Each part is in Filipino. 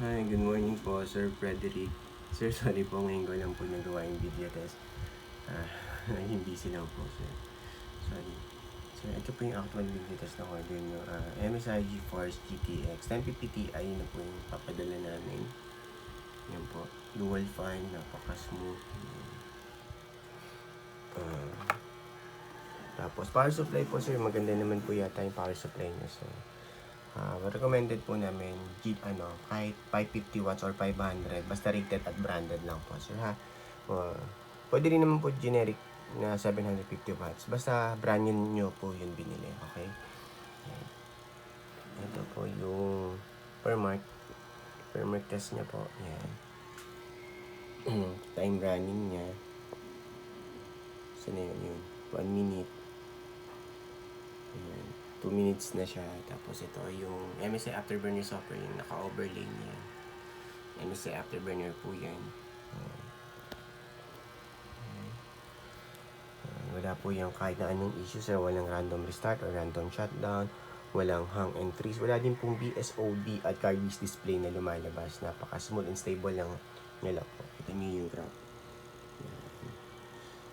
Hi, good morning po, Sir Frederick. Sir, sorry po, ngayon ko lang po nagawa yung video test. Naging busy lang po, sir. Sorry. So, ito po yung actual video test na order nyo. MSI GeForce GTX 1050 Ti na po yung papadala namin. Yan po. Dual fan, napaka-smooth. Tapos, power supply po, sir. Maganda naman po yata yung power supply nyo. So, recommended po namin kahit 550 watts or 500 basta rated at branded lang po sir ha. Pwede rin naman po generic na 750 watts basta brand nyo po yung binili. Okay, ito po yung per mark test nya po. Yan. Time running nya, so na yun 1 minute. Ayan. 2 minutes na siya. Tapos ito yung MSI Afterburner software, yung naka-overlay niya. MSI Afterburner po yan. Wala po yung kahit na anong issue sir. Walang random restart or random shutdown. Walang hang and freeze. Wala din pong BSOD at card display na lumalabas. Napaka-smooth and stable lang nila po. Ito niyo yung graph.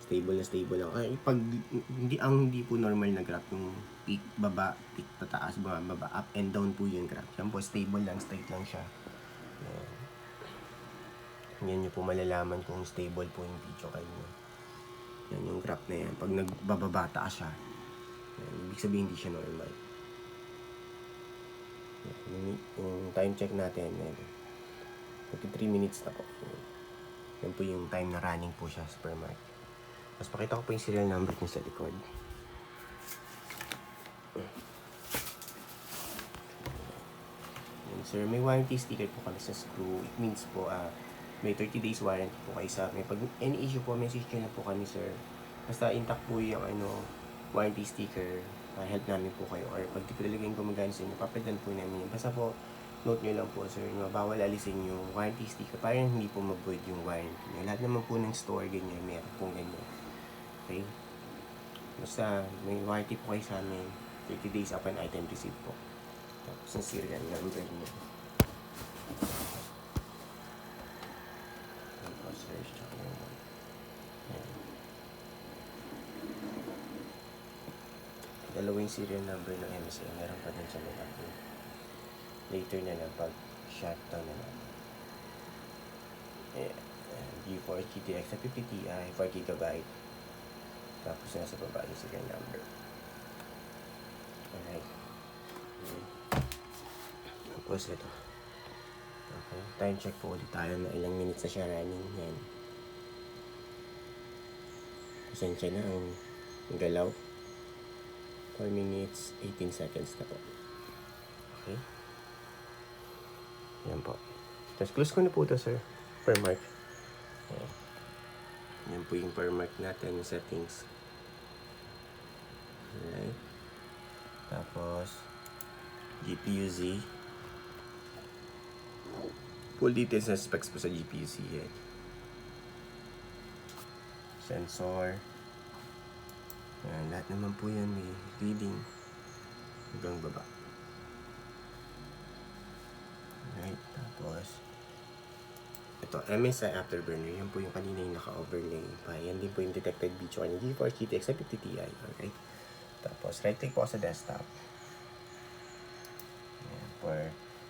Stable na stable lang. Ay, pag hindi po normal na graph yung peak baba, peak pataas, baba, up and down po yung graph. Yan po, stable lang, straight lang siya. Yan nyo po malalaman kung stable po yung video card nyo. Yan yung graph na yan. Pag nagbababa taas siya, yan, ibig sabihin hindi siya normal. Yung time check natin, 53 minutes na po. Yan po yung time na running po siya sa per mark. Mas pakita ko po yung serial number niya sa likod. Yan, sir, may warranty sticker po kami sa screw. It means po, may 30 days warranty po kayo sa amin. Pag any issue po, message nyo na po kami, sir. Basta intact po yung warranty sticker. Help namin po kayo. Or pag di ko talagang gumagana sa inyo, papalitan po namin yun. Basta po, note nyo lang po, sir, bawal alisin yung warranty sticker. Parang hindi po mag-void yung warranty nyo. Lahat naman po ng store, ganyan, meron pong ganyan. Okay? Basta may warranty po kayo sa amin. 30 days upon item receipt po. Tapos ang serial number niya. Tapos search. Dalawang serial number ng MSA. Meron pa din sa mga later na lang pag shutdown na lang. GeForce GTX 50 Ti 4GB. Tapos nasa baba yung serial number. Alright. Tapos ito. Okay. Time check po ulit tayo na ilang minutes na siya running. Yan. Pasensya na ang galaw. 4 minutes, 18 seconds na po. Okay. Yan po. Tapos close ko na po ito, sir. Per mark. Yan po yung per mark natin, settings. Alright. Tapos, GPU-Z. Full details na specs po sa GPU-Z yan. Sensor. Yan, lahat naman po yan may reading hanggang baba. Alright, tapos ito, MSI Afterburner. Yan po yung kanina yung naka-overlay pa. Yan din po yung detected video kanya GeForce GTX 50 Ti. Alright. Tapos, right-click po sa desktop. Yan, for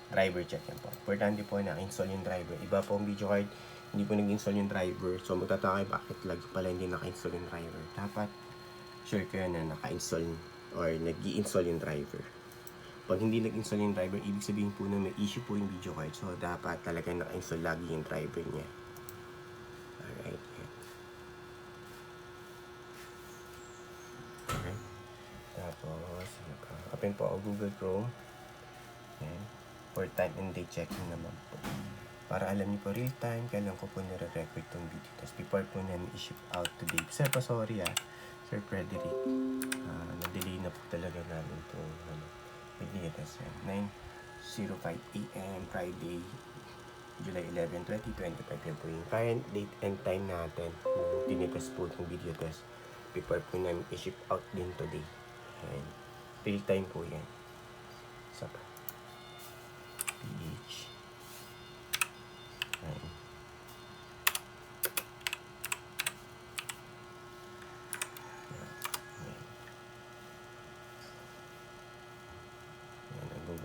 driver check yan po. Importante po na install yung driver. Iba po ang video card, hindi po nag-install yung driver. So, magtataka bakit lagi pala hindi naka-install yung driver. Dapat, sure kayo na naka-install or nag-i-install yung driver. Pag hindi nag-install yung driver, ibig sabihin po na may issue po yung video card. So, dapat talaga naka-install lagi yung driver niya. Alright. Okay. Tapos, open po ako Google Chrome. Ayan. For time and date checking naman po. Para alam niyo po real time, kailan ko po nire-record tong video. Tapos, before po namin i-ship out today. Sir, sorry Sir Frederick. Na-delay na po talaga namin itong video test yan. 9:05 AM Friday, July 11, 2025. Yan po yung current date and time natin. Tinitest po itong video test before po namin i-ship out din today. And real time po yan. Sa PH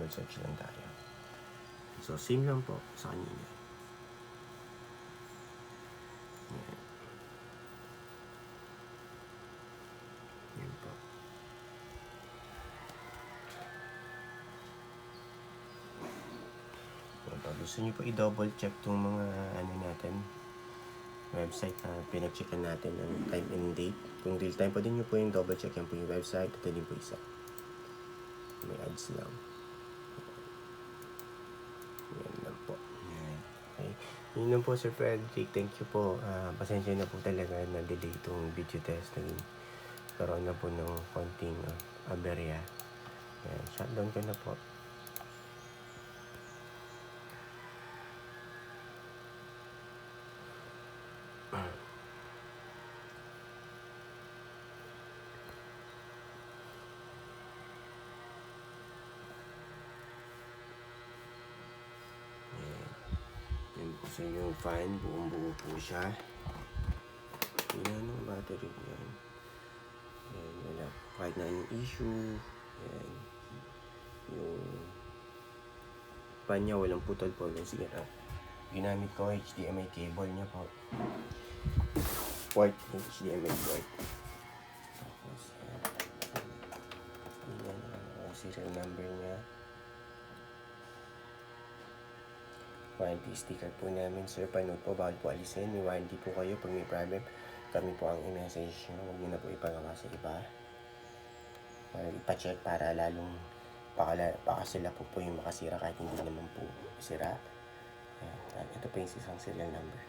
Google search lang tayo. So, same lang po sa kanina. Yan. Yan po. Pag gusto nyo po i-double check itong mga natin, website na pinag-checkan natin ang time and date. Kung real time, pwede nyo po yung double check. Yan po yung website. Ito din po isa. May ads lang. Yan lang po. Yan. Okay. Yun lang po, Sir Frederick. Thank you po. Pasensya na po talaga na delay itong video test. Karoon na po ng konting aberya. Yan. Shutdown ko na po. Yan po sa yung fan, buong-buo po siya. Yan ang battery yan. Yan, wala. Kahit na yung issue. Yan. Yung fan niya, walang putol po. Walang sira. Ginamit ko HDMI cable niya po. Port, HDMI port. Tapos, yan ang serial number niya. Warranty sticker po namin, sir. Panood po, bawal po alisin. May warranty po kayo pag may problem. Kami po ang i-message nyo. Huwag nyo na po ipagawa sa iba. Ipa-check para lalong baka sila po yung makasira kahit hindi naman po sira. Ayan. Ito po yung isang serial number.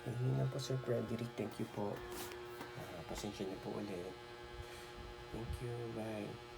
Okay, yun na po, Sir Frederick. Thank you po. Pasensya niyo po ulit. Thank you. Bye.